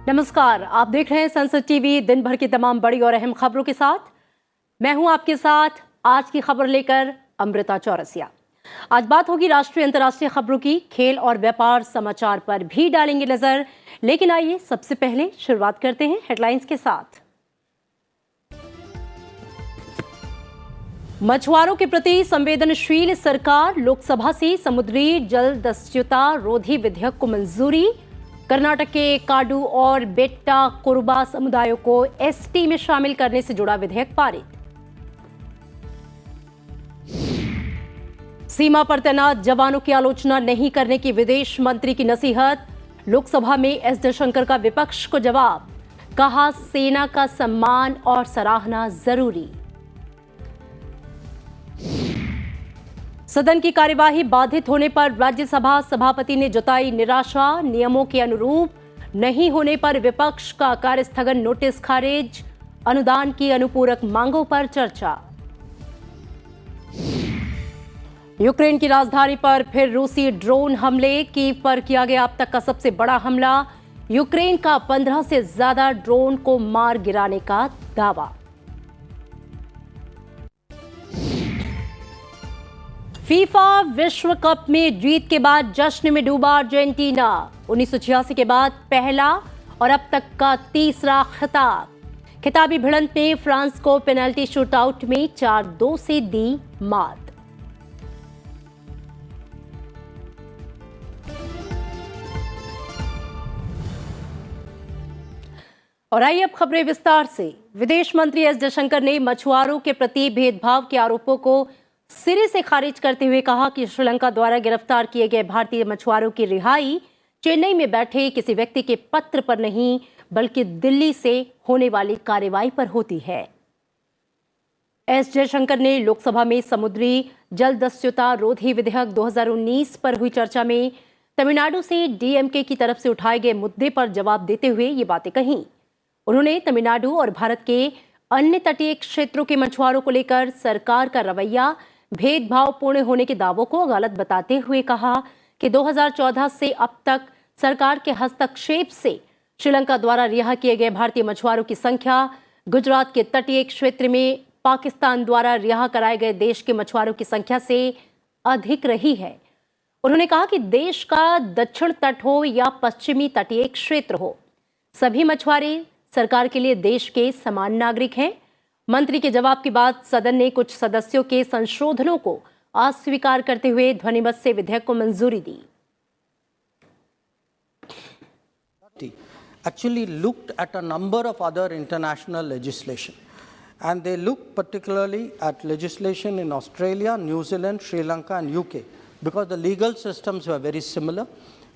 नमस्कार, आप देख रहे हैं संसद टीवी। दिन भर की तमाम बड़ी और अहम खबरों के साथ मैं हूं आपके साथ आज की खबर लेकर अमृता चौरसिया। आज बात होगी राष्ट्रीय अंतर्राष्ट्रीय खबरों की। खेल और व्यापार समाचार पर भी डालेंगे नजर, लेकिन आइए सबसे पहले शुरुआत करते हैं हेडलाइंस के साथ। मछुआरों के प्रति संवेदनशील सरकार, लोकसभा से समुद्री जल दस्युता रोधी विधेयक को मंजूरी। कर्नाटक के काडू और बेट्टा कोरबा समुदायों को एसटी में शामिल करने से जुड़ा विधेयक पारित। सीमा पर तैनात जवानों की आलोचना नहीं करने की विदेश मंत्री की नसीहत। लोकसभा में एस जयशंकर का विपक्ष को जवाब, कहा सेना का सम्मान और सराहना जरूरी। सदन की कार्यवाही बाधित होने पर राज्यसभा सभापति ने जताई निराशा। नियमों के अनुरूप नहीं होने पर विपक्ष का कार्यस्थगन नोटिस खारिज। अनुदान की अनुपूरक मांगों पर चर्चा। यूक्रेन की राजधानी पर फिर रूसी ड्रोन हमले। कीव पर किया गया अब तक का सबसे बड़ा हमला। यूक्रेन का 15 से ज्यादा ड्रोन को मार गिराने का दावा। फीफा विश्व कप में जीत के बाद जश्न में डूबा अर्जेंटीना। 1986 के बाद पहला और अब तक का तीसरा खिताब। खिताबी भिड़ंत में फ्रांस को पेनल्टी शूटआउट में 4-2 से दी मात। और आइए अब खबरें विस्तार से। विदेश मंत्री एस जयशंकर ने मछुआरों के प्रति भेदभाव के आरोपों को सिरे से खारिज करते हुए कहा कि श्रीलंका द्वारा गिरफ्तार किए गए भारतीय मछुआरों की रिहाई चेन्नई में बैठे किसी व्यक्ति के पत्र पर नहीं, बल्कि दिल्ली से होने वाली कार्रवाई पर होती है। एस जयशंकर ने लोकसभा में समुद्री जल दस्युता रोधी विधेयक 2019 पर हुई चर्चा में तमिलनाडु से डीएमके की तरफ से उठाए गए मुद्दे पर जवाब देते हुए ये बातें कही। उन्होंने तमिलनाडु और भारत के अन्य तटीय क्षेत्रों के मछुआरों को लेकर सरकार का रवैया भेदभावपूर्ण होने के दावों को गलत बताते हुए कहा कि 2014 से अब तक सरकार के हस्तक्षेप से श्रीलंका द्वारा रिहा किए गए भारतीय मछुआरों की संख्या गुजरात के तटीय क्षेत्र में पाकिस्तान द्वारा रिहा कराए गए देश के मछुआरों की संख्या से अधिक रही है। उन्होंने कहा कि देश का दक्षिण तट हो या पश्चिमी तटीय क्षेत्र हो, सभी मछुआरे सरकार के लिए देश के समान नागरिक हैं। मंत्री के जवाब के बाद सदन ने कुछ सदस्यों के संशोधनों को अस्वीकार करते हुए ध्वनिमत से विधेयक को मंजूरी दी। Actually looked at a number of other international legislation, and they looked particularly at legislation in Australia, New Zealand, Sri Lanka and UK, because the legal systems were very similar.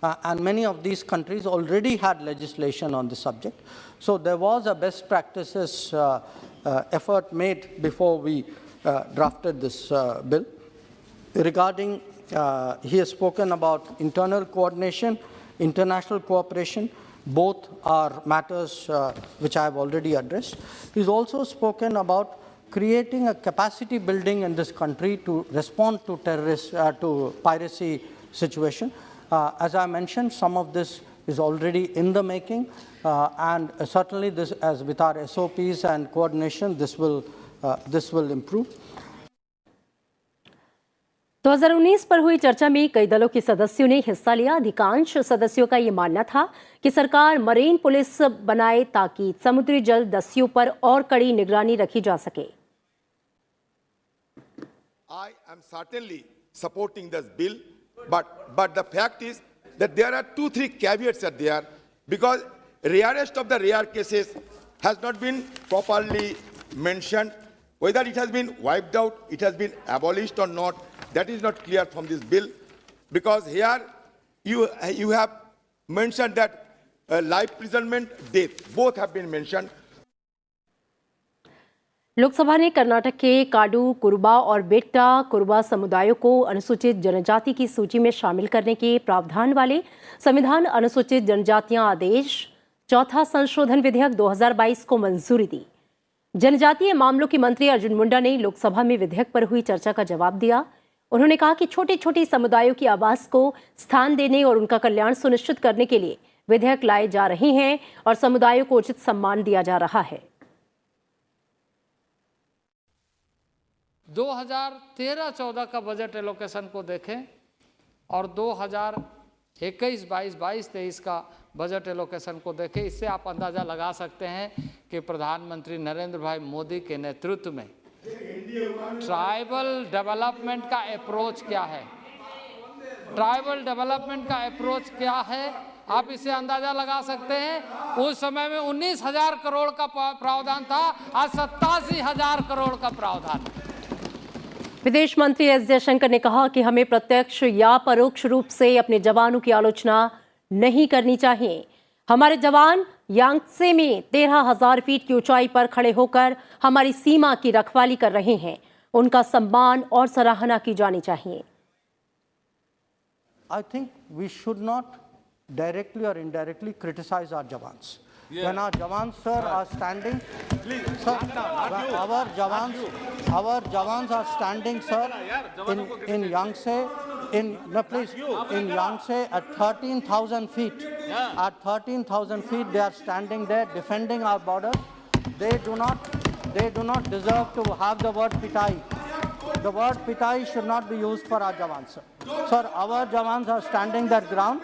And many of these countries already had legislation on the subject. So there was a best practices effort made before we drafted this bill. Regarding, he has spoken about internal coordination, international cooperation. Both are matters which I have already addressed. He's also spoken about creating a capacity building in this country to respond to to piracy situation. As I mentioned, some of this is already in the making, and certainly this, as with our SOPs and coordination, this will improve. 2019 पर हुई चर्चा में कई दलों के सदस्यों ने हिस्सा लिया। अधिकांश सदस्यों का ये मानना था कि सरकार मरीन पुलिस बनाए ताकि समुद्री जल दस्युओं पर और कड़ी निगरानी रखी जा सके। I am certainly supporting this bill. But the fact is that there are 2-3 caveats are there, because rarest of the rare cases has not been properly mentioned. Whether it has been wiped out, it has been abolished or not, that is not clear from this bill. Because here you have mentioned that life imprisonment, death, both have been mentioned. Lok Sabha ने कर्नाटक के काडू, कुरुबा और बेट्टा कुरुबा समुदायों को अनुसूचित जनजाति की सूची में शामिल करने के प्रावधान वाले संविधान अनुसूचित जनजातियां आदेश चौथा संशोधन विधेयक 2022 को मंजूरी दी। जनजातीय मामलों के मंत्री अर्जुन मुंडा ने लोकसभा में विधेयक पर हुई चर्चा का जवाब दिया। उन्होंने कहा कि छोटे छोटे समुदायों की आवाज को स्थान देने और उनका कल्याण सुनिश्चित करने के लिए विधेयक लाए जा रहे हैं और समुदायों को उचित सम्मान दिया जा रहा है। 2013-14 का बजट एलोकेशन को देखें और 2021-22, 22-23 का बजट एलोकेशन को देखें, इससे आप अंदाज़ा लगा सकते हैं कि प्रधानमंत्री नरेंद्र भाई मोदी के नेतृत्व में ट्राइबल डेवलपमेंट का अप्रोच क्या है, ट्राइबल डेवलपमेंट का अप्रोच क्या है, आप इसे अंदाजा लगा सकते हैं। उस समय में 19,000 करोड़ का प्रावधान था, आज 87,000 करोड़ का प्रावधान है। विदेश मंत्री एस जयशंकर ने कहा कि हमें प्रत्यक्ष या परोक्ष रूप से अपने जवानों की आलोचना नहीं करनी चाहिए। हमारे जवान यांगत्से में 13,000 फीट की ऊंचाई पर खड़े होकर हमारी सीमा की रखवाली कर रहे हैं, उनका सम्मान और सराहना की जानी चाहिए। I think we should not directly or indirectly criticize our jawans. When our jawans, sir, are standing, sir, our jawans are standing, sir, in Yangtze, in Yangtze at 13,000 feet. At 13,000 feet, they are standing there defending our border. They do not deserve to have the word pitai. The word pitai should not be used for our jawans, sir. Sir, our jawans are standing their ground,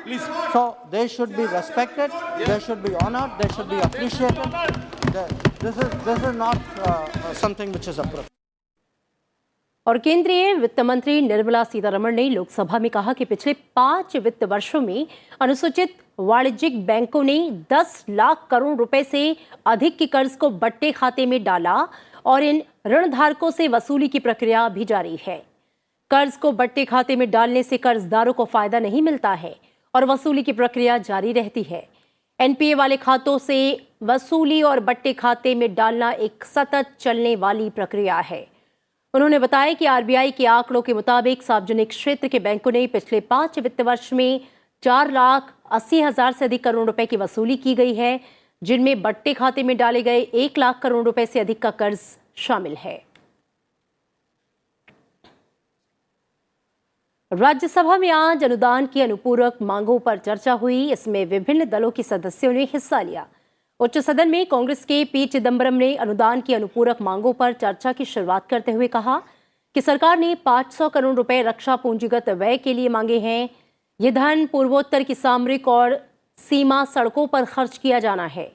so they should be respected, they should be honored, they should be appreciated. This is not something which is appropriate. और केंद्रीय वित्त मंत्री निर्मला सीतारमण ने लोकसभा में कहा कि पिछले 5 वित्त वर्षों में अनुसूचित वाणिज्यिक बैंकों ने 10 लाख करोड़ रुपए से अधिक के कर्ज को बट्टे खाते में डाला और इन ऋणधारकों से वसूली की प्रक्रिया भी जारी है। कर्ज को बट्टे खाते में डालने से कर्जदारों को फायदा नहीं मिलता है और वसूली की प्रक्रिया जारी रहती है। एनपीए वाले खातों से वसूली और बट्टे खाते में डालना एक सतत चलने वाली प्रक्रिया है। उन्होंने बताया कि आरबीआई के आंकड़ों के मुताबिक सार्वजनिक क्षेत्र के बैंकों ने पिछले 5 वित्त वर्ष में 4,80,000 से अधिक करोड़ रुपए की वसूली की गई है, जिनमें बट्टे खाते में डाले गए 1 लाख करोड़ रुपए से अधिक का कर्ज शामिल है। राज्यसभा में आज अनुदान की अनुपूरक मांगों पर चर्चा हुई। इसमें विभिन्न दलों के सदस्यों ने हिस्सा लिया। उच्च सदन में कांग्रेस के पी चिदंबरम ने अनुदान की अनुपूरक मांगों पर चर्चा की शुरुआत करते हुए कहा कि सरकार ने 500 करोड़ रुपए रक्षा पूंजीगत व्यय के लिए मांगे हैं। ये धन पूर्वोत्तर की सामरिक और सीमा सड़कों पर खर्च किया जाना है।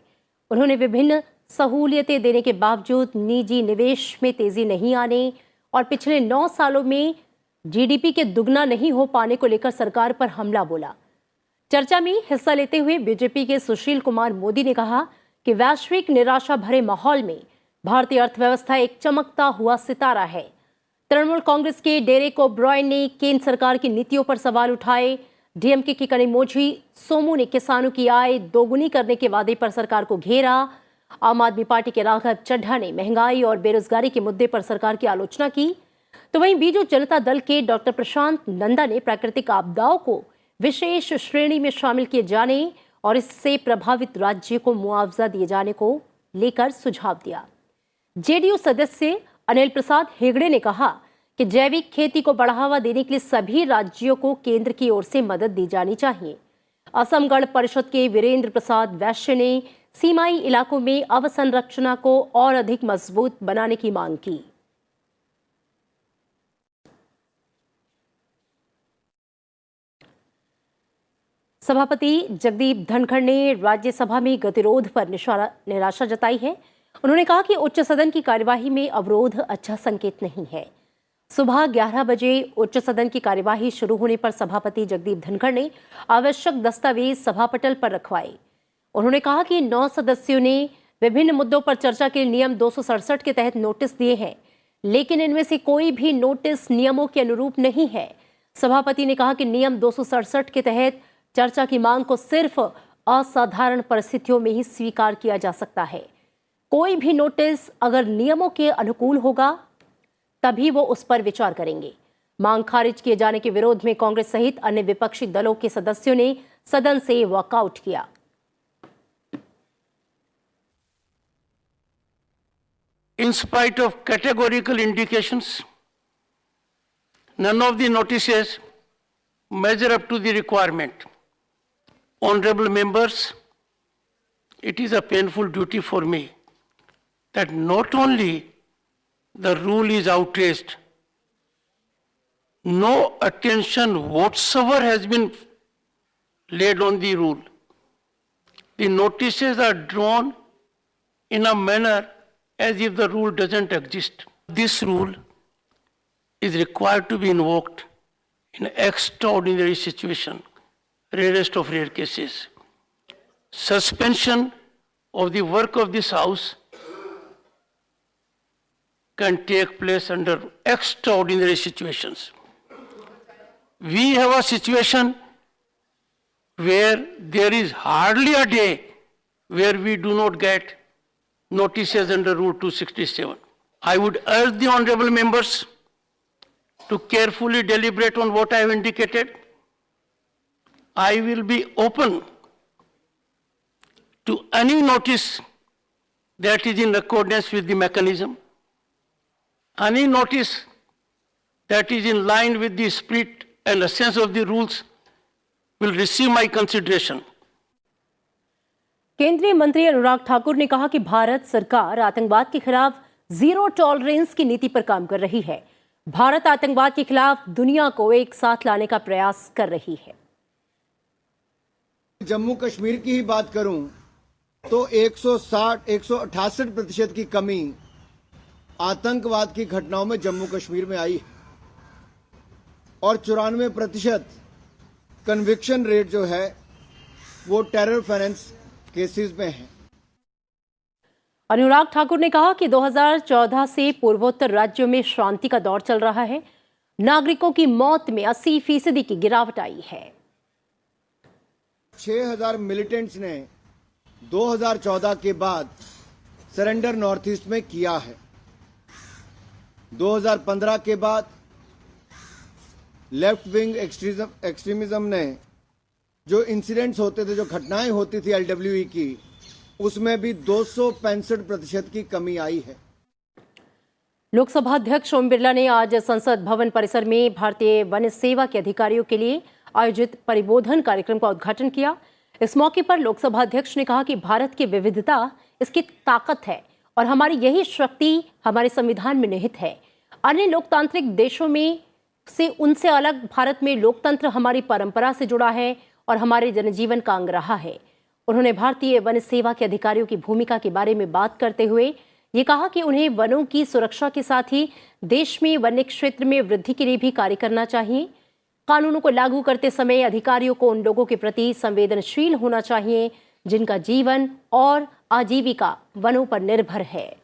उन्होंने विभिन्न सहूलियतें देने के बावजूद निजी निवेश में तेजी नहीं आने और पिछले 9 सालों में जीडीपी के दुगना नहीं हो पाने को लेकर सरकार पर हमला बोला। चर्चा में हिस्सा लेते हुए बीजेपी के सुशील कुमार मोदी ने कहा कि वैश्विक निराशा भरे माहौल में भारतीय अर्थव्यवस्था एक चमकता हुआ सितारा है। तृणमूल कांग्रेस के डेरेक ओब्रायन ने केंद्र सरकार की नीतियों पर सवाल उठाए। डीएमके की कनिमोझी सोमू ने किसानों की आय दोगुनी करने के वादे पर सरकार को घेरा। आम आदमी पार्टी के राघव चड्ढा ने महंगाई और बेरोजगारी के मुद्दे पर सरकार की आलोचना की। तो वहीं बीजू जनता दल के डॉक्टर प्रशांत नंदा ने प्राकृतिक आपदाओं को विशेष श्रेणी में शामिल किए जाने और इससे प्रभावित राज्य को मुआवजा दिए जाने को लेकर सुझाव दिया। जेडीयू सदस्य अनिल प्रसाद हेगड़े ने कहा कि जैविक खेती को बढ़ावा देने के लिए सभी राज्यों को केंद्र की ओर से मदद दी जानी चाहिए। असम गण परिषद के वीरेंद्र प्रसाद वैश्य ने सीमाई इलाकों में अवसंरचना को और अधिक मजबूत बनाने की मांग की। सभापति जगदीप धनखड़ ने राज्यसभा में गतिरोध पर निराशा जताई है। उन्होंने कहा कि उच्च सदन की कार्यवाही में अवरोध अच्छा संकेत नहीं है। सुबह 11 बजे उच्च सदन की कार्यवाही शुरू होने पर सभापति जगदीप धनखड़ ने आवश्यक दस्तावेज सभापटल पर रखवाए। उन्होंने कहा कि 9 सदस्यों ने विभिन्न मुद्दों पर चर्चा के नियम 267 के तहत नोटिस दिए हैं, लेकिन इनमें से कोई भी नोटिस नियमों के अनुरूप नहीं है। सभापति ने कहा कि नियम 267 के तहत चर्चा की मांग को सिर्फ असाधारण परिस्थितियों में ही स्वीकार किया जा सकता है। कोई भी नोटिस अगर नियमों के अनुकूल होगा तभी वो उस पर विचार करेंगे। मांग खारिज किए जाने के विरोध में कांग्रेस सहित अन्य विपक्षी दलों के सदस्यों ने सदन से वॉकआउट किया। In spite of categorical indications, none of the notices measure up to the requirement. Honorable members, it is a painful duty for me that not only the rule is outraged, no attention whatsoever has been laid on the rule. The notices are drawn in a manner as if the rule doesn't exist. This rule is required to be invoked in extraordinary situation, rarest of rare cases. Suspension of the work of this House can take place under extraordinary situations. We have a situation where there is hardly a day where we do not get notices under Rule 267. I would urge the honorable members to carefully deliberate on what I have indicated. I will be open to any notice that is in accordance with the mechanism, any notice that is in line with the spirit and essence of the rules will receive my consideration. केंद्रीय मंत्री अनुराग ठाकुर ने कहा कि भारत सरकार आतंकवाद के खिलाफ zero tolerance की नीति पर काम कर रही है। भारत आतंकवाद के खिलाफ दुनिया को एक साथ लाने का प्रयास कर रही है। जम्मू कश्मीर की ही बात करूं तो 168% की कमी आतंकवाद की घटनाओं में जम्मू कश्मीर में आई है और 94% कन्विक्शन रेट जो है वो टेरर फाइनेंस केसेस में है। अनुराग ठाकुर ने कहा कि 2014 से पूर्वोत्तर राज्यों में शांति का दौर चल रहा है। नागरिकों की मौत में 80% की गिरावट आई है। 6000 मिलिटेंट्स ने 2014 के बाद सरेंडर नॉर्थ ईस्ट में किया है। 2015 के बाद लेफ्ट विंग एक्सट्रीमिज्म ने जो इंसिडेंट्स होते थे, जो घटनाएं होती थी LWE की, उसमें भी 265% की कमी आई है। लोकसभा अध्यक्ष ओम बिरला ने आज संसद भवन परिसर में भारतीय वन सेवा के अधिकारियों के लिए आयोजित परिबोधन कार्यक्रम का उद्घाटन किया। इस मौके पर लोकसभा अध्यक्ष ने कहा कि भारत की विविधता इसकी ताकत है और हमारी यही शक्ति हमारे संविधान में निहित है। अन्य लोकतांत्रिक देशों में से उनसे अलग भारत में लोकतंत्र हमारी परंपरा से जुड़ा है और हमारे जनजीवन का अंग रहा है। उन्होंने भारतीय वन सेवा के अधिकारियों की भूमिका के बारे में बात करते हुए ये कहा कि उन्हें वनों की सुरक्षा के साथ ही देश में वन्य क्षेत्र में वृद्धि के लिए भी कार्य करना चाहिए। कानूनों को लागू करते समय अधिकारियों को उन लोगों के प्रति संवेदनशील होना चाहिए जिनका जीवन और आजीविका वनों पर निर्भर है।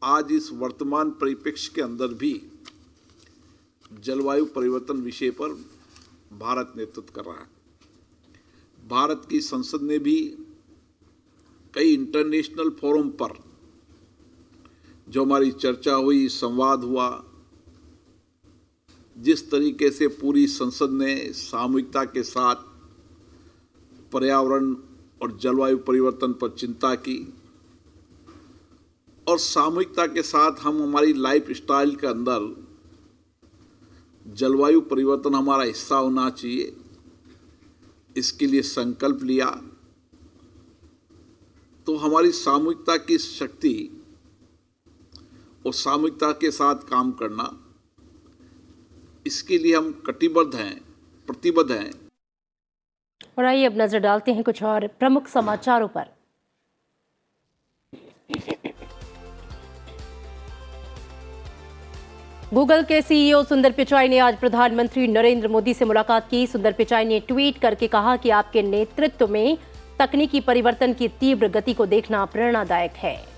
आज इस वर्तमान परिप्रेक्ष्य के अंदर भी जलवायु परिवर्तन विषय पर भारत नेतृत्व कर रहा है। भारत की संसद ने भी कई इंटरनेशनल फोरम पर जो हमारी चर्चा हुई, संवाद हुआ, जिस तरीके से पूरी संसद ने सामूहिकता के साथ पर्यावरण और जलवायु परिवर्तन पर चिंता की और सामूहिकता के साथ हम हमारी लाइफ स्टाइल के अंदर जलवायु परिवर्तन हमारा हिस्सा होना चाहिए, इसके लिए संकल्प लिया, तो हमारी सामूहिकता की शक्ति और सामूहिकता के साथ काम करना, इसके लिए हम कटिबद्ध हैं, प्रतिबद्ध हैं। और आइए अब नजर डालते हैं कुछ और प्रमुख समाचारों पर। गूगल के सीईओ सुंदर पिचाई ने आज प्रधानमंत्री नरेंद्र मोदी से मुलाकात की। सुंदर पिचाई ने ट्वीट करके कहा कि आपके नेतृत्व में तकनीकी परिवर्तन की तीव्र गति को देखना प्रेरणादायक है।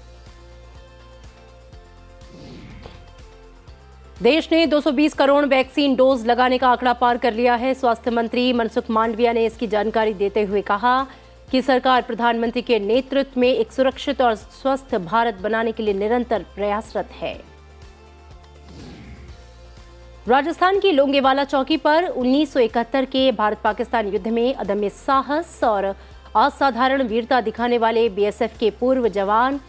देश ने 220 करोड़ वैक्सीन डोज लगाने का आंकड़ा पार कर लिया है। स्वास्थ्य मंत्री मनसुख मांडविया ने इसकी जानकारी देते हुए कहा कि सरकार प्रधानमंत्री के नेतृत्व में एक सुरक्षित और स्वस्थ भारत बनाने के लिए निरंतर प्रयासरत है। राजस्थान की लोंगेवाला चौकी पर 1971 के भारत पाकिस्तान युद्ध में अदम्य साहस और असाधारण वीरता दिखाने वाले बीएसएफ के पूर्व जवान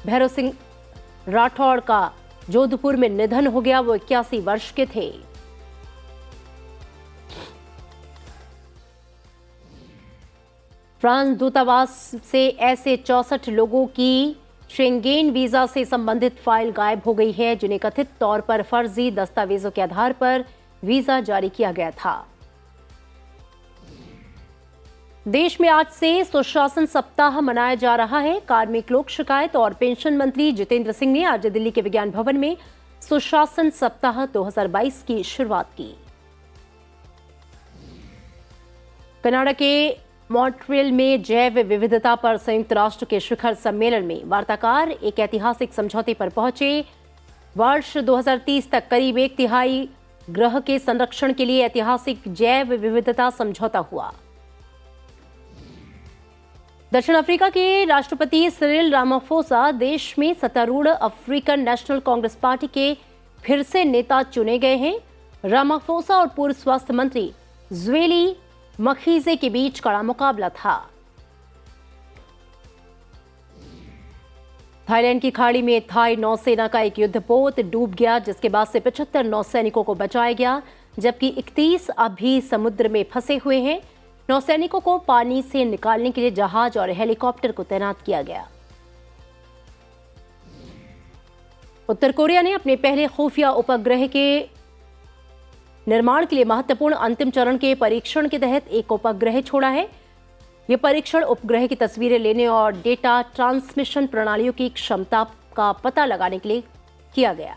भैरव सिंह राठौड़ का जोधपुर में निधन हो गया। वो 81 वर्ष के थे। फ्रांस दूतावास से ऐसे 64 लोगों की शेंगेन वीजा से संबंधित फाइल गायब हो गई है, जिन्हें कथित तौर पर फर्जी दस्तावेजों के आधार पर वीजा जारी किया गया था। देश में आज से सुशासन सप्ताह मनाया जा रहा है। कार्मिक लोक शिकायत और पेंशन मंत्री जितेंद्र सिंह ने आज दिल्ली के विज्ञान भवन में सुशासन सप्ताह 2022 की शुरुआत की। कनाडा के मॉन्ट्रियल में जैव विविधता पर संयुक्त राष्ट्र के शिखर सम्मेलन में वार्ताकार एक ऐतिहासिक समझौते पर पहुंचे। वर्ष 2030 तक करीब 1/3 ग्रह के संरक्षण के लिए ऐतिहासिक जैव विविधता समझौता हुआ। दक्षिण अफ्रीका के राष्ट्रपति सिरिल रामाफोसा देश में सत्तारूढ़ अफ्रीकन नेशनल कांग्रेस पार्टी के फिर से नेता चुने गए हैं। रामाफोसा और पूर्व स्वास्थ्य मंत्री ज़्वेली मखीजे के बीच कड़ा मुकाबला था। थाईलैंड की खाड़ी में थाई नौसेना का एक युद्धपोत डूब गया, जिसके बाद से 75 नौसैनिकों को बचाया गया, जबकि 31 अभी समुद्र में फंसे हुए हैं। नौसैनिकों को पानी से निकालने के लिए जहाज और हेलीकॉप्टर को तैनात किया गया। उत्तर कोरिया ने अपने पहले खुफिया उपग्रह के निर्माण के लिए महत्वपूर्ण अंतिम चरण के परीक्षण के तहत एक उपग्रह छोड़ा है। यह परीक्षण उपग्रह की तस्वीरें लेने और डेटा ट्रांसमिशन प्रणालियों की क्षमता का पता लगाने के लिए किया गया।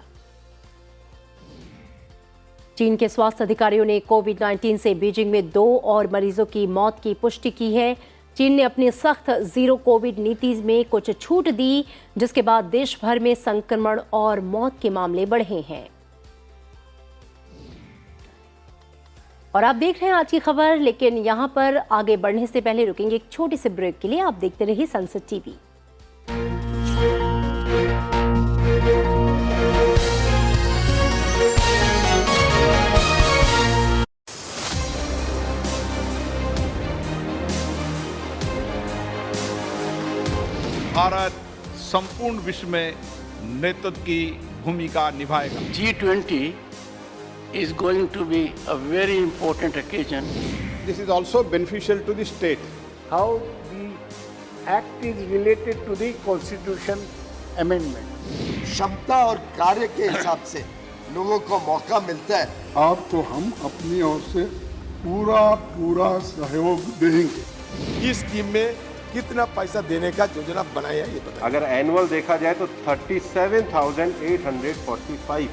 चीन के स्वास्थ्य अधिकारियों ने कोविड-19 से बीजिंग में 2 और मरीजों की मौत की पुष्टि की है। चीन ने अपनी सख्त जीरो कोविड नीति में कुछ छूट दी, जिसके बाद देश भर में संक्रमण और मौत के मामले बढ़े हैं। और आप देख रहे हैं आज की खबर, लेकिन यहां पर आगे बढ़ने से पहले रुकेंगे एक छोटे से ब्रेक के लिए। आप देखते रहिए संसद टीवी। भारत संपूर्ण विश्व में नेतृत्व की भूमिका निभाएगा। G20 is going to be a very important occasion. This is also beneficial to the state. How the act is related to the constitution amendment. क्षमता और कार्य के हिसाब से लोगों को मौका मिलता है। आपको हम अपनी ओर से पूरा सहयोग देंगे। इस स्कीम में कितना पैसा देने का योजना बनाया ये बताइए। अगर एनुअल देखा जाए तो 37,845।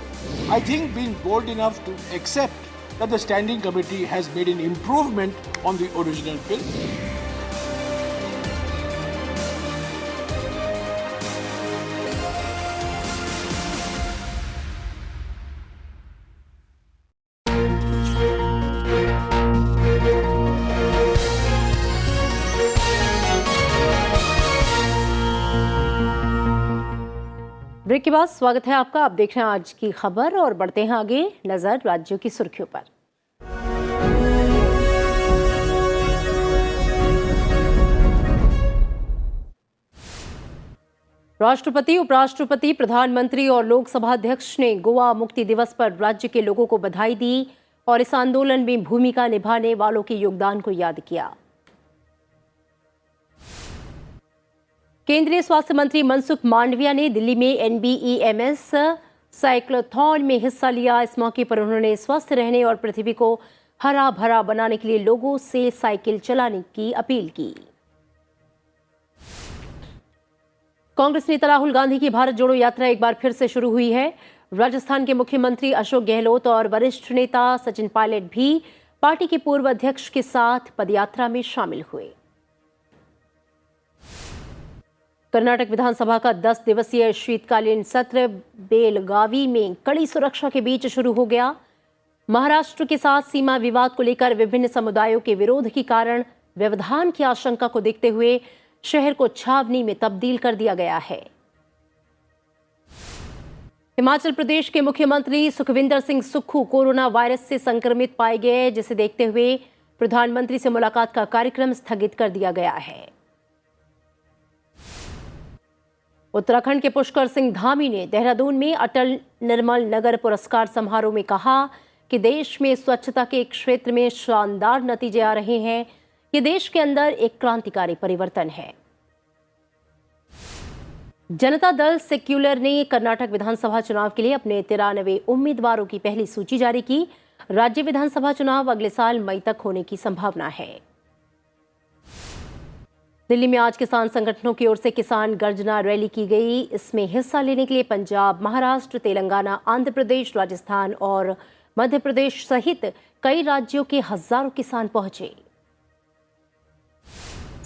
I think being bold enough to accept that the standing committee has made an improvement on the original bill. Break के बाद स्वागत है आपका। आप देख रहे हैं आज की खबर और बढ़ते हैं आगे। नजर राज्यों की सुर्खियों पर। राष्ट्रपति, उपराष्ट्रपति, प्रधानमंत्री और लोकसभा अध्यक्ष ने गोवा मुक्ति दिवस पर राज्य के लोगों को बधाई दी और इस आंदोलन में भूमिका निभाने वालों के योगदान को याद किया। केंद्रीय स्वास्थ्य मंत्री मनसुख मांडविया ने दिल्ली में NBEMS साइक्लोथॉन में हिस्सा लिया। इस मौके पर उन्होंने स्वस्थ रहने और पृथ्वी को हरा भरा बनाने के लिए लोगों से साइकिल चलाने की अपील की। कांग्रेस नेता राहुल गांधी की भारत जोड़ो यात्रा एक बार फिर से शुरू हुई है। राजस्थान के मुख्यमंत्री अशोक गहलोत और वरिष्ठ नेता सचिन पायलट भी पार्टी के पूर्व अध्यक्ष के साथ पदयात्रा में शामिल हुए। कर्नाटक विधानसभा का 10 दिवसीय शीतकालीन सत्र बेलगावी में कड़ी सुरक्षा के बीच शुरू हो गया। महाराष्ट्र के साथ सीमा विवाद को लेकर विभिन्न समुदायों के विरोध के कारण व्यवधान की आशंका को देखते हुए शहर को छावनी में तब्दील कर दिया गया है। हिमाचल प्रदेश के मुख्यमंत्री सुखविंदर सिंह सुक्खू कोरोना वायरस से संक्रमित पाए गए, जिसे देखते हुए प्रधानमंत्री से मुलाकात का कार्यक्रम स्थगित कर दिया गया है। उत्तराखंड के पुष्कर सिंह धामी ने देहरादून में अटल निर्मल नगर पुरस्कार समारोह में कहा कि देश में स्वच्छता के क्षेत्र में शानदार नतीजे आ रहे हैं। ये देश के अंदर एक क्रांतिकारी परिवर्तन है। जनता दल सेक्युलर ने कर्नाटक विधानसभा चुनाव के लिए अपने 93 उम्मीदवारों की पहली सूची जारी की। राज्य विधानसभा चुनाव अगले साल मई तक होने की संभावना है। दिल्ली में आज किसान संगठनों की ओर से किसान गर्जना रैली की गई। इसमें हिस्सा लेने के लिए पंजाब, महाराष्ट्र, तेलंगाना, आंध्र प्रदेश, राजस्थान और मध्य प्रदेश सहित कई राज्यों के हजारों किसान पहुंचे।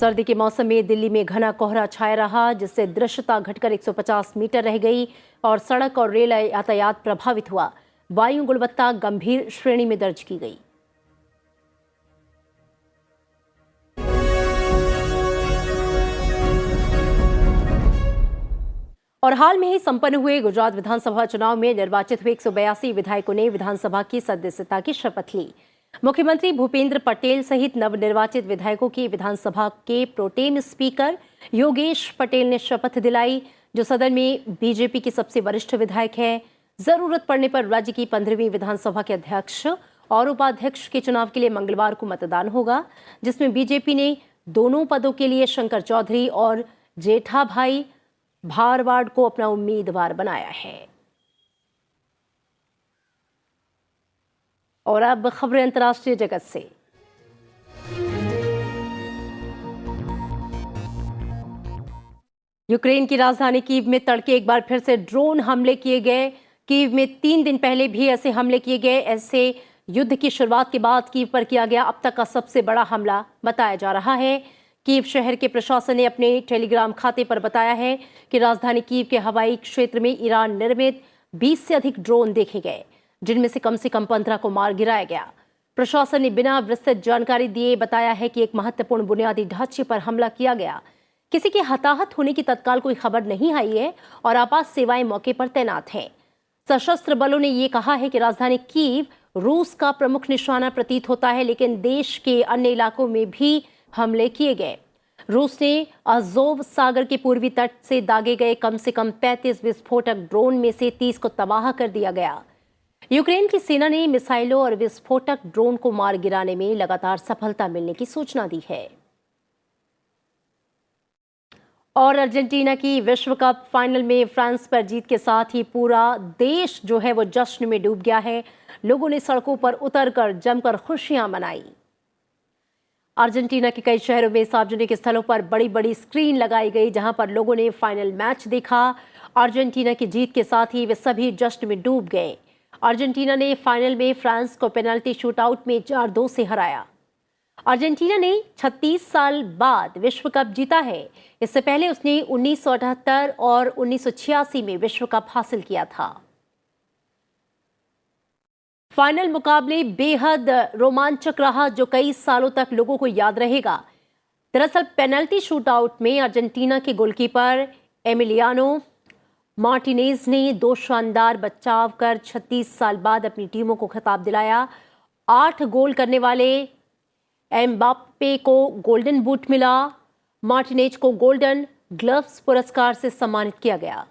सर्दी के मौसम में दिल्ली में घना कोहरा छाया रहा, जिससे दृश्यता घटकर 150 मीटर रह गई और सड़क और रेल यातायात प्रभावित हुआ। वायु गुणवत्ता गंभीर श्रेणी में दर्ज की गई। और हाल में ही संपन्न हुए गुजरात विधानसभा चुनाव में निर्वाचित हुए 182 विधायकों ने विधानसभा की सदस्यता की शपथ ली। मुख्यमंत्री भूपेंद्र पटेल सहित नवनिर्वाचित विधायकों की विधानसभा के प्रोटेम स्पीकर योगेश पटेल ने शपथ दिलाई, जो सदन में बीजेपी के सबसे वरिष्ठ विधायक हैं। जरूरत पड़ने पर राज्य की 15वीं विधानसभा के अध्यक्ष और उपाध्यक्ष के चुनाव के लिए मंगलवार को मतदान होगा, जिसमें बीजेपी ने दोनों पदों के लिए शंकर चौधरी और जेठाभाई भारवाड़ को अपना उम्मीदवार बनाया है। और अब खबरें अंतर्राष्ट्रीय जगत से। यूक्रेन की राजधानी कीव में तड़के एक बार फिर से ड्रोन हमले किए गए। कीव में 3 दिन पहले भी ऐसे हमले किए गए। ऐसे युद्ध की शुरुआत के बाद कीव पर किया गया अब तक का सबसे बड़ा हमला बताया जा रहा है। कीव शहर के प्रशासन ने अपने टेलीग्राम खाते पर बताया है कि राजधानी कीव के हवाई क्षेत्र में ईरान निर्मित 20 से अधिक ड्रोन देखे गए, जिनमें से कम 15 को मार गिराया गया। प्रशासन ने बिना विस्तृत जानकारी दिए बताया है कि एक महत्वपूर्ण बुनियादी ढांचे पर हमला किया गया। किसी के हताहत होने की तत्काल कोई खबर नहीं आई है और आपात सेवाएं मौके पर तैनात हैं। सशस्त्र बलों ने यह कहा है कि राजधानी कीव रूस का प्रमुख निशाना प्रतीत होता है, लेकिन देश के अन्य इलाकों में भी हमले किए गए। रूस ने अज़ोव सागर के पूर्वी तट से दागे गए कम से कम 35 विस्फोटक ड्रोन में से 30 को तबाह कर दिया गया। यूक्रेन की सेना ने मिसाइलों और विस्फोटक ड्रोन को मार गिराने में लगातार सफलता मिलने की सूचना दी है। और अर्जेंटीना की विश्व कप फाइनल में फ्रांस पर जीत के साथ ही पूरा देश जो है वो जश्न में डूब गया है। लोगों ने सड़कों पर उतरकर जमकर खुशियां मनाई। अर्जेंटीना के कई शहरों में सार्वजनिक स्थलों पर बड़ी बड़ी स्क्रीन लगाई गई, जहां पर लोगों ने फाइनल मैच देखा। अर्जेंटीना की जीत के साथ ही वे सभी जश्न में डूब गए। अर्जेंटीना ने फाइनल में फ्रांस को पेनल्टी शूटआउट में 4-2 से हराया। अर्जेंटीना ने 36 साल बाद विश्व कप जीता है। इससे पहले उसने 1978 और 1986 में विश्व कप हासिल किया था। फाइनल मुकाबले बेहद रोमांचक रहा, जो कई सालों तक लोगों को याद रहेगा। दरअसल पेनल्टी शूटआउट में अर्जेंटीना के गोलकीपर एमिलियानो मार्टिनेज ने 2 शानदार बचाव कर 36 साल बाद अपनी टीमों को खिताब दिलाया। 8 गोल करने वाले एम्बाप्पे को गोल्डन बूट मिला। मार्टिनेज को गोल्डन ग्लव्स पुरस्कार से सम्मानित किया गया।